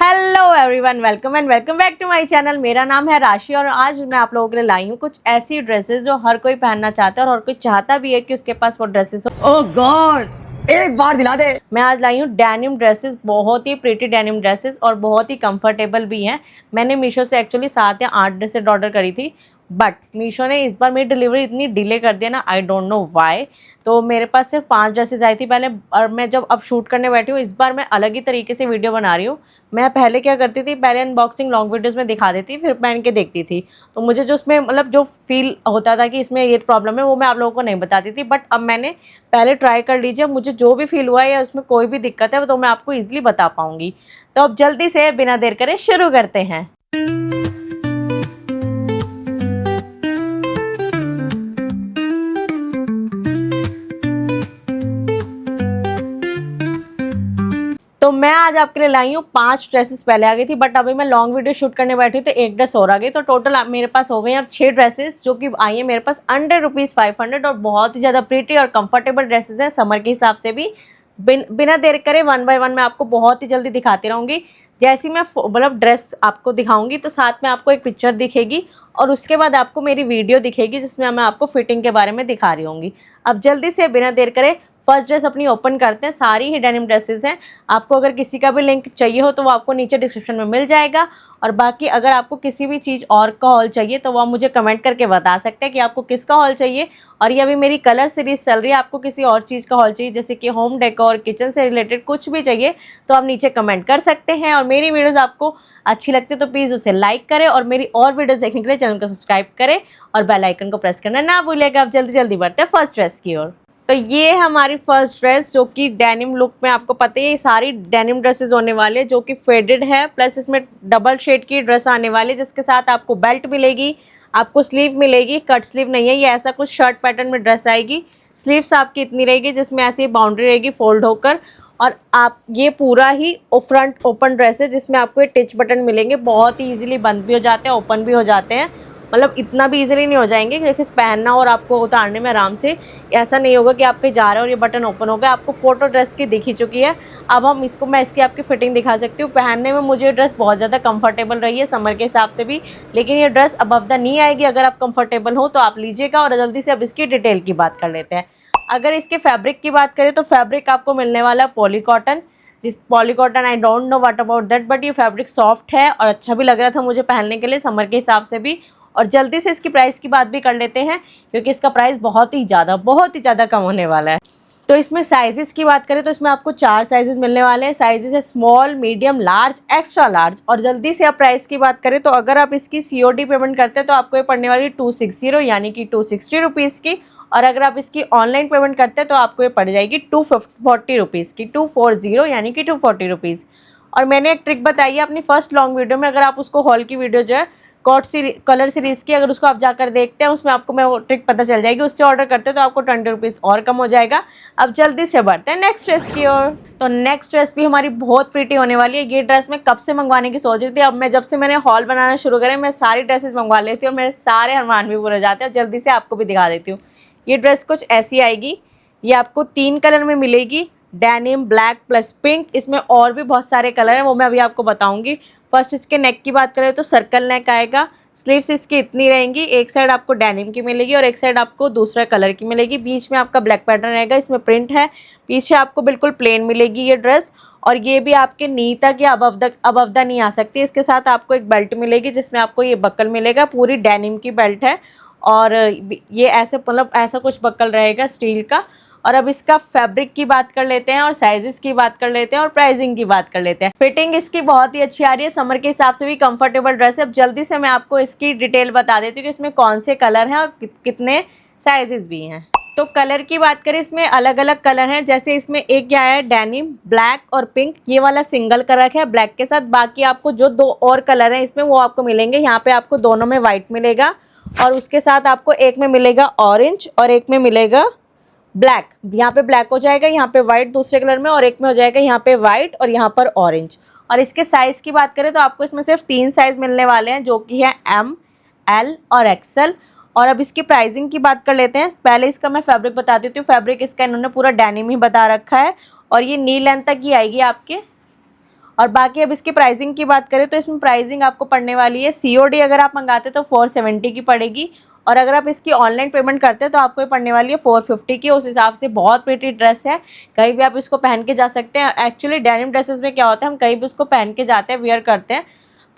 Hello everyone, welcome and welcome back to my channel. मेरा नाम है राशि और आज मैं आप लोगों के लिए लाई हूँ कुछ ऐसी ड्रेसेस जो हर कोई पहनना चाहता है और हर कोई चाहता भी है कि उसके पास वो ड्रेसेस हो। ओह गॉड, एक बार दिला दे। मैं आज लाई हूँ डेनिम ड्रेसेस, बहुत ही प्रीटी डेनिम ड्रेसेस और बहुत ही कंफर्टेबल भी हैं। मैंने मीशो से एक्चुअली 7 या 8 ड्रेसेस ऑर्डर करी थी, बट मीशो ने इस बार मेरी डिलीवरी इतनी डिले कर दिया ना, आई डोंट नो व्हाई। तो मेरे पास सिर्फ 5 ड्रेसेस आई थी पहले, और मैं जब अब शूट करने बैठी हूँ इस बार मैं अलग ही तरीके से वीडियो बना रही हूँ। मैं पहले क्या करती थी, पहले अनबॉक्सिंग लॉन्ग वीडियोज़ में दिखा देती, फिर पहन के देखती थी। तो मुझे जो उसमें मतलब जो फील होता था कि इसमें ये प्रॉब्लम है, वो मैं आप लोगों को नहीं बताती थी। बट अब मैंने पहले ट्राई कर लीजिए, मुझे जो भी फील हुआ है या उसमें कोई भी दिक्कत है तो मैं आपको ईजिली बता पाऊँगी। तो अब जल्दी से बिना देर करे शुरू करते हैं। तो मैं आज आपके लिए लाई हूँ 5 ड्रेसेस। पहले आ गई थी बट अभी मैं लॉन्ग वीडियो शूट करने बैठी तो एक ड्रेस और आ गई। तो टोटल मेरे पास हो गई अब 6 ड्रेसेस जो कि आई है मेरे पास अंडर ₹500 और बहुत ही ज़्यादा प्रीटी और कंफर्टेबल ड्रेसेस हैं समर के हिसाब से भी। बिना देर करे वन बाय वन मैं आपको बहुत ही जल्दी दिखाती रहूँगी। जैसी मैं मतलब ड्रेस आपको दिखाऊंगी तो साथ में आपको एक पिक्चर दिखेगी और उसके बाद आपको मेरी वीडियो दिखेगी जिसमें मैं आपको फिटिंग के बारे में दिखा रही होंगी। अब जल्दी से बिना देर करे फर्स्ट ड्रेस अपनी ओपन करते हैं। सारी ही डेनिम ड्रेसेस हैं। आपको अगर किसी का भी लिंक चाहिए हो तो वो आपको नीचे डिस्क्रिप्शन में मिल जाएगा। और बाकी अगर आपको किसी भी चीज़ और का हॉल चाहिए तो वो आप मुझे कमेंट करके बता सकते हैं कि आपको किसका हॉल चाहिए। और ये अभी मेरी कलर सीरीज़ चल रही है, आपको किसी और चीज़ का हॉल चाहिए जैसे कि होम डेकोर, किचन से रिलेटेड कुछ भी चाहिए तो आप नीचे कमेंट कर सकते हैं। और मेरी वीडियोज़ आपको अच्छी लगती है तो प्लीज़ उसे लाइक करें और मेरी और वीडियोज़ देखने के लिए चैनल को सब्सक्राइब करें और बेल आइकन को प्रेस करना ना भूलिएगा। आप जल्दी जल्दी बढ़ते हैं फर्स्ट ड्रेस की ओर। तो ये हमारी फर्स्ट ड्रेस जो कि डेनिम लुक में, आपको पता है ये सारी डेनिम ड्रेसेस होने वाले हैं जो कि फेडेड है, प्लस इसमें डबल शेड की ड्रेस आने वाली है जिसके साथ आपको बेल्ट मिलेगी, आपको स्लीव मिलेगी। कट स्लीव नहीं है ये, ऐसा कुछ शर्ट पैटर्न में ड्रेस आएगी। स्लीव्स आपकी इतनी रहेगी जिसमें ऐसी बाउंड्री रहेगी फोल्ड होकर। और आप ये पूरा ही फ्रंट ओपन ड्रेस है जिसमें आपको ये टिच बटन मिलेंगे, बहुत ही ईजिली बंद भी हो जाते हैं, ओपन भी हो जाते हैं। मतलब इतना भी इजीली नहीं हो जाएंगे कि पहनना और आपको उतारने में आराम से ऐसा नहीं होगा कि आप कहीं जा रहे हो और ये बटन ओपन हो गया। आपको फोटो ड्रेस की दिख ही चुकी है। अब हम इसको, मैं इसकी आपकी फिटिंग दिखा सकती हूँ। पहनने में मुझे ये ड्रेस बहुत ज़्यादा कंफर्टेबल रही है समर के हिसाब से भी, लेकिन ये ड्रेस अबव द नी आएगी। अगर आप कंफर्टेबल हो तो आप लीजिएगा। और जल्दी से अब इसकी डिटेल की बात कर लेते हैं। अगर इसके फैब्रिक की बात करें तो फैब्रिक आपको मिलने वाला पॉली कॉटन। जिस poly cotton, I don't know what about that, but ये फैब्रिक सॉफ्ट है और अच्छा भी लग रहा था मुझे पहनने के लिए समर के हिसाब से भी। और जल्दी से इसकी प्राइस की बात भी कर लेते हैं क्योंकि इसका प्राइस बहुत ही ज़्यादा कम होने वाला है। तो इसमें साइजेस की बात करें तो इसमें आपको 4 साइजेस मिलने वाले हैं। साइजेस है small, medium, large, extra large. और जल्दी से आप प्राइस की बात करें तो अगर आप इसकी COD पेमेंट करते हैं तो आपको ये पड़ने वाली 260 यानी कि 260 रुपीज़ की। और अगर आप इसकी ऑनलाइन पेमेंट करते हैं तो आपको ये पड़ जाएगी 240 रुपीज़ की, 240 यानी कि 240 रुपीज़। और मैंने एक ट्रिक बताई है अपनी फर्स्ट लॉन्ग वीडियो में, अगर आप उसको हॉल की वीडियो जो है कलर सीरीज़ की, अगर उसको आप जाकर देखते हैं उसमें आपको मैं वो ट्रिक पता चल जाएगी। उससे ऑर्डर करते हैं तो आपको 20 रुपीज़ और कम हो जाएगा। अब जल्दी से बढ़ते हैं नेक्स्ट ड्रेस की ओर। तो नेक्स्ट ड्रेस भी हमारी बहुत प्रीटी होने वाली है। ये ड्रेस मैं कब से मंगवाने की सोच रही थी। अब मैं जब से मैंने हॉल बनाना शुरू करे मैं सारी ड्रेसेस मंगवा लेती हूँ, मेरे सारे अरमान भी पूरे हो जाते हैं। जल्दी से आपको भी दिखा देती हूँ। ये ड्रेस कुछ ऐसी आएगी। ये आपको 3 कलर में मिलेगी, डेनिम, ब्लैक प्लस पिंक। इसमें और भी बहुत सारे कलर हैं, वो मैं अभी आपको बताऊंगी। फर्स्ट इसके नेक की बात करें तो सर्कल नेक आएगा। स्लीव्स इसकी इतनी रहेंगी, एक साइड आपको डेनिम की मिलेगी और एक साइड आपको दूसरा कलर की मिलेगी। बीच में आपका ब्लैक पैटर्न रहेगा, इसमें प्रिंट है। पीछे आपको बिल्कुल प्लेन मिलेगी ये ड्रेस। और ये भी आपके नी तक या अबव द नी आ सकती है। इसके साथ आपको एक बेल्ट मिलेगी जिसमें आपको ये बक्कल मिलेगा, पूरी डेनिम की बेल्ट है। और ये ऐसे मतलब ऐसा कुछ बक्कल रहेगा स्टील का। और अब इसका फैब्रिक की बात कर लेते हैं और साइजेस की बात कर लेते हैं और प्राइसिंग की बात कर लेते हैं। फिटिंग इसकी बहुत ही अच्छी आ रही है, समर के हिसाब से भी कंफर्टेबल ड्रेस है। अब जल्दी से मैं आपको इसकी डिटेल बता देती हूँ कि इसमें कौन से कलर हैं और कितने साइजेस भी हैं। तो कलर की बात करें, इसमें अलग अलग कलर हैं। जैसे इसमें एक क्या है, डेनिम, ब्लैक और पिंक, ये वाला सिंगल कलर है ब्लैक के साथ। बाकी आपको जो 2 और कलर हैं इसमें वो आपको मिलेंगे। यहाँ पे आपको दोनों में वाइट मिलेगा और उसके साथ आपको एक में मिलेगा ऑरेंज और एक में मिलेगा ब्लैक। यहाँ पे ब्लैक हो जाएगा, यहाँ पे वाइट दूसरे कलर में, और एक में हो जाएगा यहाँ पे वाइट और यहाँ पर ऑरेंज। और इसके साइज़ की बात करें तो आपको इसमें सिर्फ 3 साइज़ मिलने वाले हैं जो कि है M, L और XL। और अब इसकी प्राइसिंग की बात कर लेते हैं। पहले इसका मैं फैब्रिक बता देती हूँ। फैब्रिक इसका इन्होंने पूरा डेनिम ही बता रखा है और ये नी लेंथ तक ही आएगी आपके। और बाकी अब इसकी प्राइसिंग की बात करें तो इसमें प्राइसिंग आपको पड़ने वाली है, COD अगर आप मंगाते तो 470 की पड़ेगी, और अगर आप इसकी ऑनलाइन पेमेंट करते हैं तो आपको ये पड़ने वाली है 450 की। उस हिसाब से बहुत प्रीटी ड्रेस है, कहीं भी आप इसको पहन के जा सकते हैं। एक्चुअली डेनिम ड्रेसेस में क्या होता है, हम कहीं भी उसको पहन के जाते हैं, वेयर करते हैं,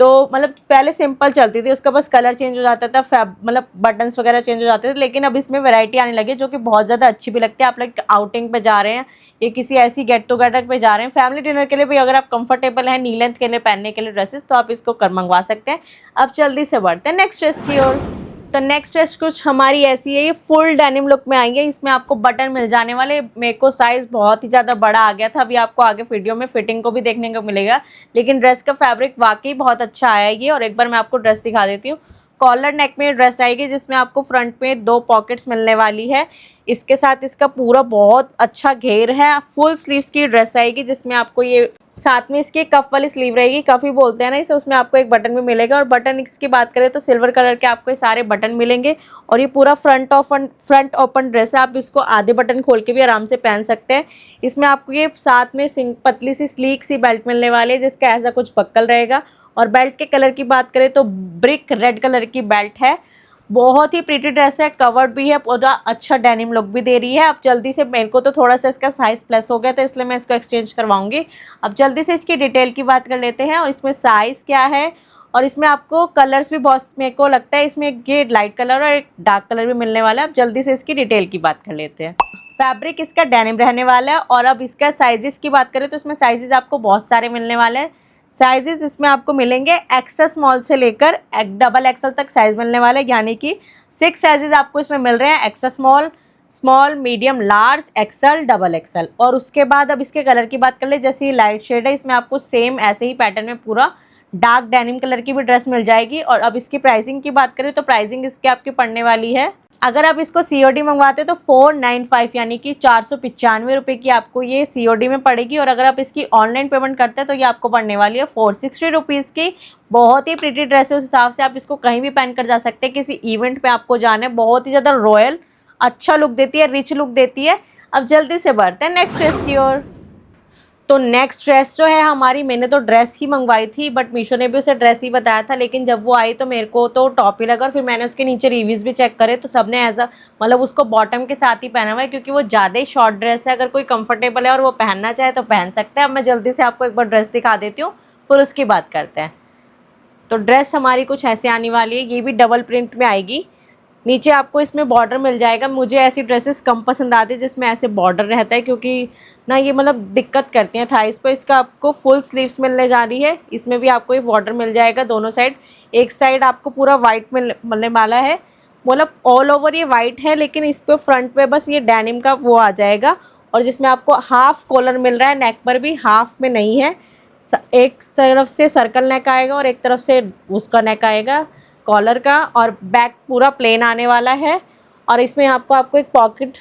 तो मतलब पहले सिंपल चलती थी, उसका बस कलर चेंज हो जाता था, मतलब बटन्स वगैरह चेंज हो जाते थे, लेकिन अब इसमें वैरायटी आने लगी जो कि बहुत ज़्यादा अच्छी भी लगती है। आप लोग आउटिंग पे जा रहे हैं या किसी ऐसी गेट टुगेदर पे जा रहे हैं, फैमिली डिनर के लिए भी अगर आप कंफर्टेबल हैं नी लेंथ के लिए पहनने के लिए ड्रेसेस, तो आप इसको मंगवा सकते हैं। अब जल्दी से बढ़ते हैं नेक्स्ट ड्रेस की ओर। तो नेक्स्ट ड्रेस कुछ हमारी ऐसी है, ये फुल डेनिम लुक में आई है, इसमें आपको बटन मिल जाने वाले। मेरे को साइज़ बहुत ही ज़्यादा बड़ा आ गया था, अभी आपको आगे वीडियो में फिटिंग को भी देखने को मिलेगा, लेकिन ड्रेस का फैब्रिक वाकई बहुत अच्छा आया है ये। और एक बार मैं आपको ड्रेस दिखा देती हूँ। कॉलर नेक में ड्रेस आएगी जिसमें आपको फ्रंट में 2 पॉकेट्स मिलने वाली है, इसके साथ इसका पूरा बहुत अच्छा घेर है। फुल स्लीव्स की ड्रेस आएगी जिसमें आपको ये साथ में इसकी कफ वाली स्लीव रहेगी, कफी बोलते हैं ना इसे, उसमें आपको एक बटन भी मिलेगा। और बटन इसकी बात करें तो सिल्वर कलर के आपको ये सारे बटन मिलेंगे। और ये पूरा फ्रंट ओपन ड्रेस है, आप इसको आधे बटन खोल के भी आराम से पहन सकते हैं। इसमें आपको ये साथ में पतली सी स्लीक सी बेल्ट मिलने वाली है जिसका ऐसा कुछ बक्कल रहेगा। और बेल्ट के कलर की बात करें तो ब्रिक रेड कलर की बेल्ट है, बहुत ही प्रीटी ड्रेस है, कवर्ड भी है, पूरा अच्छा डेनिम लुक भी दे रही है। अब जल्दी से, मेरे को तो थोड़ा सा इसका साइज़ प्लस हो गया था इसलिए मैं इसको एक्सचेंज करवाऊंगी। अब जल्दी से इसकी डिटेल की बात कर लेते हैं और इसमें साइज़ क्या है, और इसमें आपको कलर्स भी बहुत, मेरे को लगता है इसमें ये लाइट कलर और एक डार्क कलर भी मिलने वाला है। अब जल्दी से इसकी डिटेल की बात कर लेते हैं। फैब्रिक इसका डेनिम रहने वाला है। और अब इसका साइजेस की बात करें तो इसमें साइजेस आपको बहुत सारे मिलने वाले हैं। साइजेस इसमें आपको मिलेंगे एक्स्ट्रा स्मॉल से लेकर XXL तक साइज़ मिलने वाले, यानी कि 6 साइजेस आपको इसमें मिल रहे हैं, extra small, small, medium, large, XL, XXL। और उसके बाद अब इसके कलर की बात कर ले, जैसे ये लाइट शेड है, इसमें आपको सेम ऐसे ही पैटर्न में पूरा डार्क डेनिम कलर की भी ड्रेस मिल जाएगी। और अब इसकी प्राइसिंग की बात करें तो प्राइसिंग इसकी आपकी पड़ने वाली है, अगर आप इसको COD मंगवाते तो 495 यानी कि 495 रुपये की आपको ये COD में पड़ेगी। और अगर आप इसकी ऑनलाइन पेमेंट करते हैं तो ये आपको पड़ने वाली है 460 रुपीज़ की। बहुत ही प्रीटी ड्रेस है, उस हिसाब से आप इसको कहीं भी पहन कर जा सकते हैं, किसी इवेंट पे आपको जाना है, बहुत ही ज़्यादा रॉयल अच्छा लुक देती है, रिच लुक देती है। अब जल्दी से बढ़ते हैं नेक्स्ट ड्रेस की ओर। तो नेक्स्ट ड्रेस जो है हमारी, मैंने तो ड्रेस ही मंगवाई थी बट मीशो ने भी उसे ड्रेस ही बताया था, लेकिन जब वो आई तो मेरे को तो टॉप ही लगा। और फिर मैंने उसके नीचे रिव्यूज़ भी चेक करे तो सबने एज अ मतलब उसको बॉटम के साथ ही पहना हुआ है, क्योंकि वो ज़्यादा ही शॉर्ट ड्रेस है। अगर कोई कंफर्टेबल है और वो पहनना चाहे तो पहन सकते हैं। अब मैं जल्दी से आपको एक बार ड्रेस दिखा देती हूँ, फिर उसकी बात करते हैं। तो ड्रेस हमारी कुछ ऐसे आने वाली है, ये भी डबल प्रिंट में आएगी, नीचे आपको इसमें बॉर्डर मिल जाएगा। मुझे ऐसी ड्रेसेस कम पसंद आती है जिसमें ऐसे बॉर्डर रहता है, क्योंकि ना ये मतलब दिक्कत करती हैं थाइस पर। इसका आपको फुल स्लीव्स मिलने जा रही है, इसमें भी आपको ये बॉर्डर मिल जाएगा दोनों साइड। एक साइड आपको पूरा वाइट मिलने वाला है, मतलब ऑल ओवर ये वाइट है, लेकिन इस पर फ्रंट पे बस ये डेनिम का वो आ जाएगा। और जिसमें आपको हाफ कॉलर मिल रहा है, नेक पर भी हाफ में नहीं है, एक तरफ से सर्कल नेक आएगा और एक तरफ से उसका नेक आएगा कॉलर का। और बैक पूरा प्लेन आने वाला है। और इसमें आपको एक पॉकेट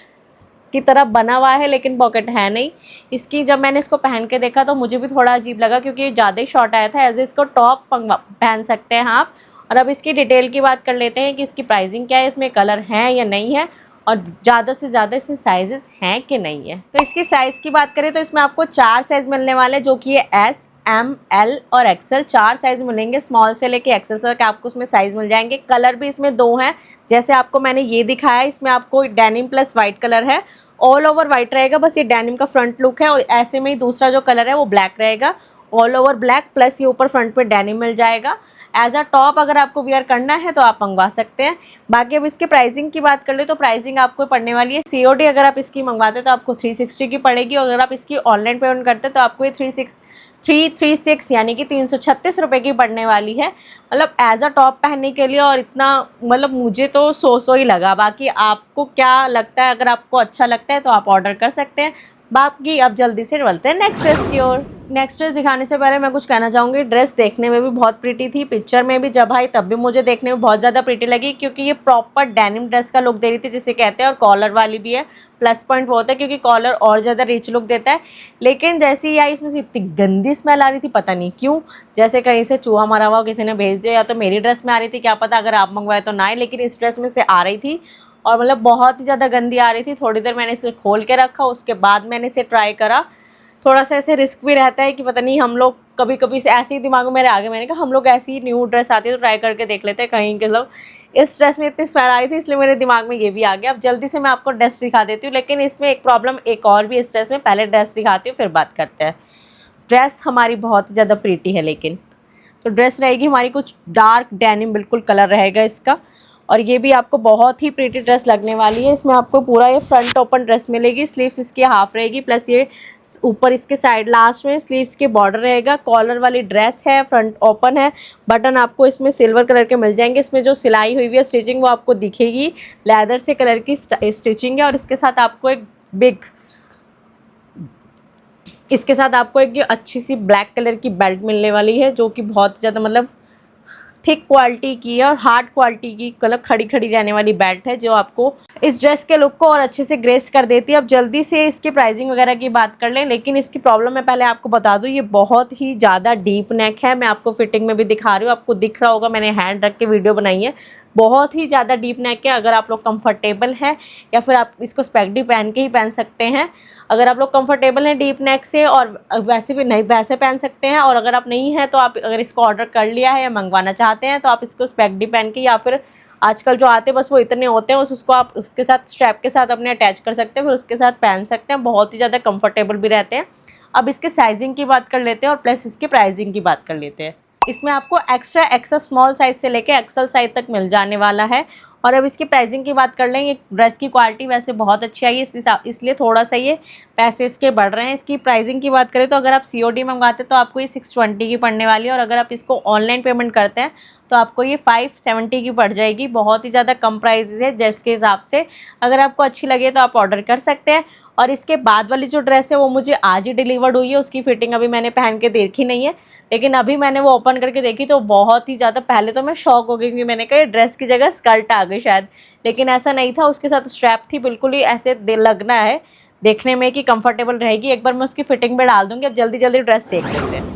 की तरह बना हुआ है, लेकिन पॉकेट है नहीं इसकी। जब मैंने इसको पहन के देखा तो मुझे भी थोड़ा अजीब लगा, क्योंकि ये ज़्यादा ही शॉर्ट आया था। एज इसको टॉप पहन सकते हैं आप। और अब इसकी डिटेल की बात कर लेते हैं कि इसकी प्राइसिंग क्या है, इसमें कलर हैं या नहीं है, और ज़्यादा से ज़्यादा इसमें साइजेस हैं कि नहीं है। तो इसकी साइज़ की बात करें तो इसमें आपको 4 साइज़ मिलने वाले, जो कि ये S, M, L और XL 4 साइज़ मिलेंगे। स्मॉल से लेके XL तक आपको उसमें साइज़ मिल जाएंगे। कलर भी इसमें 2 हैं, जैसे आपको मैंने ये दिखाया, इसमें आपको डेनिम प्लस वाइट कलर है, ऑल ओवर वाइट रहेगा, बस ये डेनिम का फ्रंट लुक है। और ऐसे में ही दूसरा जो कलर है वो ब्लैक रहेगा, ऑल ओवर ब्लैक, प्लस ये ऊपर फ्रंट पे डेनिम मिल जाएगा। एज अ टॉप अगर आपको वियर करना है तो आप मंगवा सकते हैं। बाकी अब इसके प्राइसिंग की बात कर ले तो प्राइसिंग आपको पड़ने वाली है, COD अगर आप इसकी मंगवाते तो आपको 360 की पड़ेगी, और अगर आप इसकी ऑनलाइन पेमेंट करते तो आपको ये 336 यानी कि 336 रुपये की पड़ने वाली है। मतलब एज अ टॉप पहनने के लिए, और इतना मतलब मुझे तो सो ही लगा। बाकी आपको क्या लगता है, अगर आपको अच्छा लगता है तो आप ऑर्डर कर सकते हैं। बाकी अब जल्दी से बढ़ते हैं नेक्स्ट ड्रेस की ओर। नेक्स्ट ड्रेस दिखाने से पहले मैं कुछ कहना चाहूँगी, ड्रेस देखने में भी बहुत प्रीटी थी, पिक्चर में भी जब आई तब भी मुझे देखने में बहुत ज़्यादा प्रीटी लगी, क्योंकि ये प्रॉपर डेनिम ड्रेस का लुक दे रही थी जिसे कहते हैं। और कॉलर वाली भी है, प्लस पॉइंट वो होता है क्योंकि कॉलर और ज़्यादा रिच लुक देता है। लेकिन जैसे ही आई इसमें से इतनी गंदी स्मेल आ रही थी, पता नहीं क्यों, जैसे कहीं से चूहा मरा हुआ किसी ने भेज दिया, या तो मेरी ड्रेस में आ रही थी, क्या पता अगर आप मंगवाए तो ना आए, लेकिन इस ड्रेस में से आ रही थी। और मतलब बहुत ही ज़्यादा गंदी आ रही थी। थोड़ी देर मैंने इसे खोल के रखा, उसके बाद मैंने इसे ट्राई करा, थोड़ा सा ऐसे रिस्क भी रहता है कि पता नहीं हम लोग कभी कभी ऐसे ही दिमाग में मेरे आगे, मैंने कहा हम लोग ऐसी ही न्यू ड्रेस आती है तो ट्राई करके देख लेते हैं कहीं के लोग। इस ड्रेस में इतनी स्मेल आ रही थी इसलिए मेरे दिमाग में ये भी आ गया। अब जल्दी से मैं आपको ड्रेस दिखा देती हूँ, लेकिन इसमें एक प्रॉब्लम एक और भी इस ड्रेस में, पहले ड्रेस दिखाती हूँ फिर बात करते हैं। ड्रेस हमारी बहुत ही ज़्यादा प्रीटी है, लेकिन तो ड्रेस रहेगी हमारी कुछ डार्क डेनिम बिल्कुल कलर रहेगा इसका, और ये भी आपको बहुत ही प्रीटी ड्रेस लगने वाली है। इसमें आपको पूरा ये फ्रंट ओपन ड्रेस मिलेगी, स्लीव्स इसकी हाफ रहेगी, प्लस ये ऊपर इसके साइड लास्ट में स्लीव्स के बॉर्डर रहेगा। कॉलर वाली ड्रेस है, फ्रंट ओपन है, बटन आपको इसमें सिल्वर कलर के मिल जाएंगे। इसमें जो सिलाई हुई हुई है स्टिचिंग वो आपको दिखेगी, लेदर से कलर की स्टिचिंग है। और इसके साथ आपको एक अच्छी सी ब्लैक कलर की बेल्ट मिलने वाली है, जो कि बहुत ज़्यादा मतलब थिक क्वालिटी की है और हार्ड क्वालिटी की, कलर खड़ी खड़ी रहने वाली बेल्ट है, जो आपको इस ड्रेस के लुक को और अच्छे से ग्रेस कर देती है। अब जल्दी से इसकी प्राइसिंग वगैरह की बात कर लें, लेकिन इसकी प्रॉब्लम मैं पहले आपको बता दूं, ये बहुत ही ज़्यादा डीप नेक है। मैं आपको फिटिंग में भी दिखा रही हूँ, आपको दिख रहा होगा, मैंने हैंड रख के वीडियो बनाई है। बहुत ही ज़्यादा डीप नेक है। अगर आप लोग कंफर्टेबल हैं या फिर आप इसको स्पेगडी पहन के ही पहन सकते हैं। अगर आप लोग कंफर्टेबल हैं डीप नेक से और वैसे भी नहीं वैसे पहन सकते हैं, और अगर आप नहीं हैं तो आप अगर इसको ऑर्डर कर लिया है या मंगवाना चाहते हैं तो आप इसको स्पेगडी पहन के, या फिर आजकल जो आते हैं बस वो इतने होते हैं, उसको आप उसके साथ स्ट्रैप के साथ अपने अटैच कर सकते हैं, फिर उसके साथ पहन सकते हैं। बहुत ही ज़्यादा कंफर्टेबल भी रहते हैं। अब इसके साइजिंग की बात कर लेते हैं और प्लस इसके प्राइसिंग की बात कर लेते हैं। इसमें आपको एक्स्ट्रा एक्सेल स्मॉल साइज से लेके एक्सेल साइज तक मिल जाने वाला है। और अब इसकी प्राइसिंग की बात कर लें, ये ड्रेस की क्वालिटी वैसे बहुत अच्छी आई है, इसलिए थोड़ा सा ये पैसे इसके बढ़ रहे हैं। इसकी प्राइसिंग की बात करें तो अगर आप COD मंगवाते हैं तो आपको ये 620 की पड़ने वाली है, और अगर आप इसको ऑनलाइन पेमेंट करते हैं तो आपको ये 570 की पड़ जाएगी। बहुत ही ज़्यादा कम प्राइस है ड्रेस के हिसाब से। अगर आपको अच्छी लगे तो आप ऑर्डर कर सकते हैं। और इसके बाद वाली जो ड्रेस है वो मुझे आज ही डिलीवर्ड हुई है, उसकी फिटिंग अभी मैंने पहन के देखी नहीं है, लेकिन अभी मैंने वो ओपन करके देखी तो बहुत ही ज़्यादा, पहले तो मैं शॉक हो गई क्योंकि मैंने कहा ड्रेस की जगह स्कर्ट आ गई शायद, लेकिन ऐसा नहीं था। उसके साथ स्ट्रैप थी, बिल्कुल ही ऐसे लगना है देखने में कि कंफर्टेबल रहेगी। एक बार मैं उसकी फिटिंग में डाल दूँगी। अब जल्दी जल्दी ड्रेस देख लेते हैं।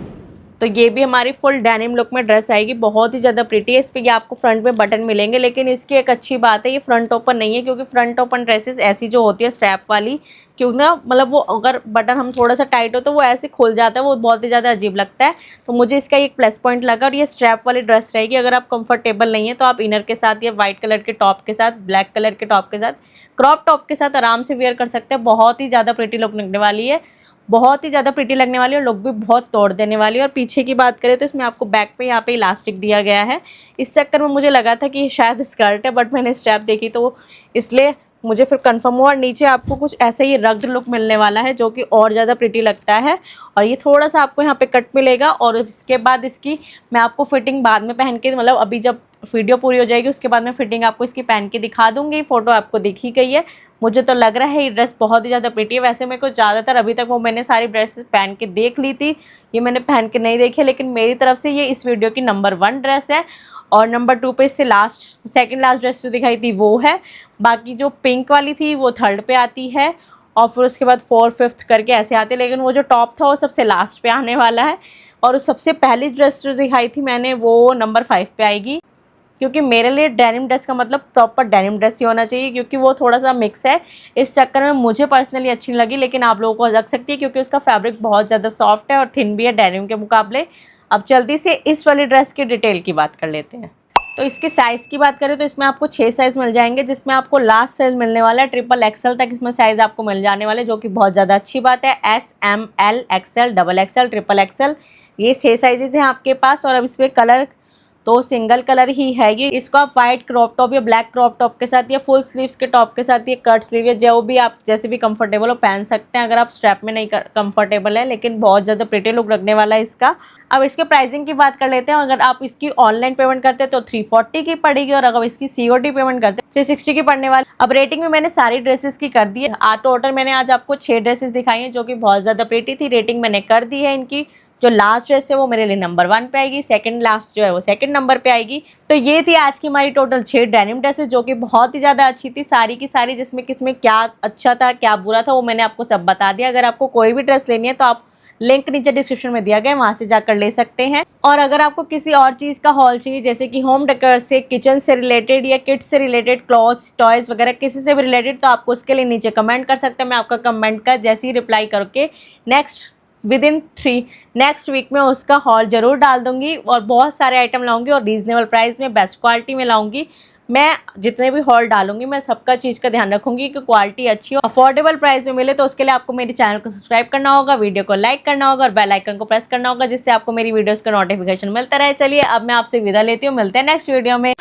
तो ये भी हमारी फुल डेनिम लुक में ड्रेस आएगी, बहुत ही ज़्यादा प्रीटी है। इस पर ये आपको फ्रंट में बटन मिलेंगे, लेकिन इसकी एक अच्छी बात है ये फ्रंट ओपन नहीं है, क्योंकि फ्रंट ओपन ड्रेसेस ऐसी जो होती है स्ट्रैप वाली, क्योंकि ना मतलब वो अगर बटन हम थोड़ा सा टाइट हो तो वो ऐसे खुल जाता है, वो बहुत ही ज़्यादा अजीब लगता है। तो मुझे इसका एक प्लस पॉइंट लगा। और ये स्ट्रैप वाली ड्रेस रहेगी। अगर आप कंफर्टेबल नहीं है तो आप इनर के साथ या वाइट कलर के टॉप के साथ, ब्लैक कलर के टॉप के साथ, क्रॉप टॉप के साथ आराम से वेयर कर सकते हैं। बहुत ही ज़्यादा प्रीटी लुक लगने वाली है, बहुत ही ज़्यादा प्रीटी लगने वाली है, और लुक भी बहुत तोड़ देने वाली है। और पीछे की बात करें तो इसमें आपको बैक पे यहाँ पे इलास्टिक दिया गया है। इस चक्कर में मुझे लगा था कि शायद स्कर्ट है, बट मैंने स्ट्रैप देखी तो इसलिए मुझे फिर कंफर्म हुआ। और नीचे आपको कुछ ऐसे ही रग्ड लुक मिलने वाला है, जो कि और ज़्यादा प्रीटी लगता है। और ये थोड़ा सा आपको यहाँ पे कट मिलेगा। और इसके बाद इसकी मैं आपको फिटिंग बाद में पहन के, मतलब अभी जब वीडियो पूरी हो जाएगी उसके बाद मैं फिटिंग आपको इसकी पहन के दिखा दूंगी। फोटो आपको दिख ही गई है। मुझे तो लग रहा है ये ड्रेस बहुत ही ज़्यादा प्रीटी है। वैसे मेरे को ज़्यादातर अभी तक वो मैंने सारी ड्रेसेस पहन के देख ली थी, ये मैंने पहन के नहीं देखी, लेकिन मेरी तरफ से ये इस वीडियो की नंबर 1 ड्रेस है। और नंबर 2 पे इससे सेकंड लास्ट ड्रेस जो दिखाई थी वो है। बाकी जो पिंक वाली थी वो 3rd पे आती है, और फिर उसके बाद 4th 5th करके ऐसे आते, लेकिन वो जो टॉप था वो सबसे लास्ट पे आने वाला है। और सबसे पहली ड्रेस जो दिखाई थी मैंने वो नंबर 5 पे आएगी, क्योंकि मेरे लिए डेनिम ड्रेस का मतलब प्रॉपर डेनिम ड्रेस ही होना चाहिए, क्योंकि वो थोड़ा सा मिक्स है। इस चक्कर में मुझे पर्सनली अच्छी लगी, लेकिन आप लोगों को लग सकती है क्योंकि उसका फैब्रिक बहुत ज़्यादा सॉफ्ट है और थिन भी है डेनिम के मुकाबले। अब जल्दी से इस वाली ड्रेस की डिटेल की बात कर लेते हैं। तो इसके साइज़ की बात करें तो इसमें आपको 6 साइज़ मिल जाएंगे, जिसमें आपको लास्ट साइज़ मिलने वाला है XXL तक इसमें साइज़ आपको मिल जाने वाले, जो कि बहुत ज़्यादा अच्छी बात है। S, M, L, XL, XXL, XXL, ये 6 साइजेज़ हैं आपके पास। और अब इसमें कलर तो सिंगल कलर ही है ये। इसको आप वाइट क्रॉप टॉप या ब्लैक क्रॉप टॉप के साथ या फुल स्लीव्स के टॉप के साथ, ये कट स्लीव या जो भी आप जैसे भी कंफर्टेबल हो पहन सकते हैं, अगर आप स्ट्रैप में नहीं कंफर्टेबल है। लेकिन बहुत ज़्यादा प्रीटी लुक लगने वाला है इसका। अब इसके प्राइसिंग की बात कर लेते हैं। अगर आप इसकी ऑनलाइन पेमेंट करते हैं तो 340 की पड़ेगी, और अगर इसकी COD पेमेंट करते हैं 360 की पड़ने वाली। अब रेटिंग में मैंने सारी ड्रेसेस की कर दी है। टोटल मैंने आज आपको 6 ड्रेसेस दिखाई हैं जो कि बहुत ज़्यादा प्रीटी थी। रेटिंग मैंने कर दी है इनकी। जो लास्ट ड्रेस है वो मेरे लिए नंबर 1 पे आएगी, सेकंड लास्ट जो है वो सेकंड नंबर पे आएगी। तो ये थी आज की हमारी टोटल 6 डेनिम ड्रेसेस, जो कि बहुत ही ज़्यादा अच्छी थी सारी की सारी। जिसमें किसमें क्या अच्छा था क्या बुरा था वो मैंने आपको सब बता दिया। अगर आपको कोई भी ड्रेस लेनी है तो आप लिंक नीचे डिस्क्रिप्शन में दिया गया है, वहाँ से जाकर ले सकते हैं। और अगर आपको किसी और चीज़ का हॉल चाहिए, जैसे कि होम डेकोर से, किचन से रिलेटेड या किड्स से रिलेटेड, क्लॉथ्स, टॉयज़ वगैरह किसी से भी रिलेटेड, तो आपको उसके लिए नीचे कमेंट कर सकते हैं। मैं आपका कमेंट का जैसे ही रिप्लाई करके नेक्स्ट वीक में उसका हॉल ज़रूर डाल दूंगी। और बहुत सारे आइटम लाऊंगी और रीज़नेबल प्राइस में, बेस्ट क्वालिटी में लाऊंगी। मैं जितने भी हॉल डालूंगी मैं सबका चीज़ का ध्यान रखूंगी कि क्वालिटी अच्छी हो, अफोर्डेबल प्राइस में मिले। तो उसके लिए आपको मेरे चैनल को सब्सक्राइब करना होगा, वीडियो को लाइक करना होगा और बेल आइकन को प्रेस करना होगा, जिससे आपको मेरी वीडियोस का नोटिफिकेशन मिलता रहे। चलिए अब मैं आपसे विदा लेती हूँ, मिलते हैं नेक्स्ट वीडियो में।